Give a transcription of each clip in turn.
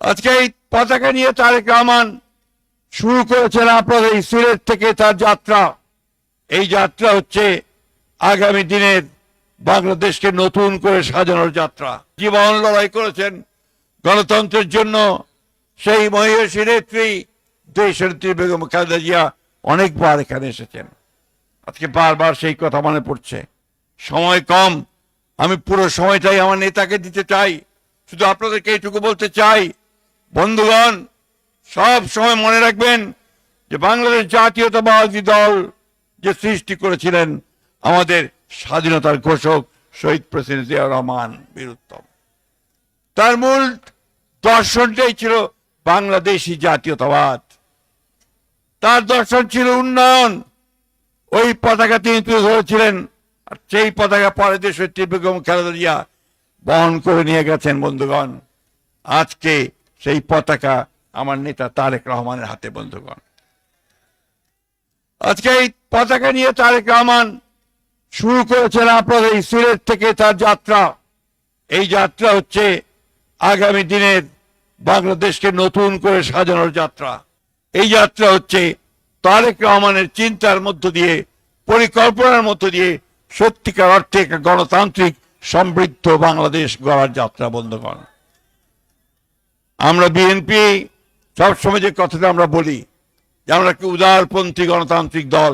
আজকে এই পতাকা নিয়ে তারেক রহমান শুরু করেছেন আপনাদের এই সিলেট থেকে তার যাত্রা। এই যাত্রা হচ্ছে আগামী দিনের বাংলাদেশকে নতুন করে সাজানোর যাত্রা। জীবন লড়াই করেছেন গণতন্ত্রের জন্য সেই মহিষী নেত্রী দেশনেত্রী বেগম খালেদা জিয়া অনেকবার এখানে এসেছেন। আজকে বারবার সেই কথা মনে পড়ছে। সময় কম, আমি পুরো সময়টাই আমার নেতাকে দিতে চাই। শুধু আপনাদেরকে এইটুকু বলতে চাই, বন্ধুগণ, সব সময় মনে রাখবেন যে বাংলাদেশ জাতীয়তাবাদী দল যে সৃষ্টি করেছিলেন আমাদের স্বাধীনতার ঘোষক শহীদ প্রেসিডেন্ট জিয়াউর রহমান বীর উত্তম, তার মূল দর্শনটাই ছিল বাংলাদেশি জাতীয়তাবাদ। তার দর্শন ছিল উন্নয়ন। ওই পতাকা তিনি তুলে ধরেছিলেন, আর সেই পতাকা পরে দেশনেত্রী বেগম খালেদা জিয়া বহন করে নিয়ে গেছেন। বন্ধুগণ, আজকে সেই পতাকা আমার নেতা তারেক রহমানের হাতে। বন্ধুগণ, আজকে এই পতাকা নিয়ে তারেক রহমান শুরু করেছেন আপনাদের এই সিলেট থেকে তার যাত্রা। এই যাত্রা হচ্ছে আগামী দিনের বাংলাদেশকে নতুন করে সাজানোর যাত্রা। এই যাত্রা হচ্ছে তারেক রহমানের চিন্তার মধ্য দিয়ে, পরিকল্পনার মধ্য দিয়ে সত্যিকার অর্থে একটা গণতান্ত্রিক সমৃদ্ধ বাংলাদেশ গড়ার যাত্রা। বন্ধুগণ, আমরা বিএনপি সবসময় যে কথাটা আমরা বলি যে আমরা কি উদারপন্থী গণতান্ত্রিক দল,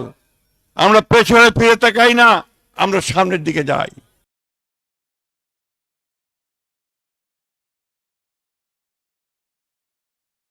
আমরা পেছনে ফিরে তাকাই না, আমরা সামনের দিকে যাই।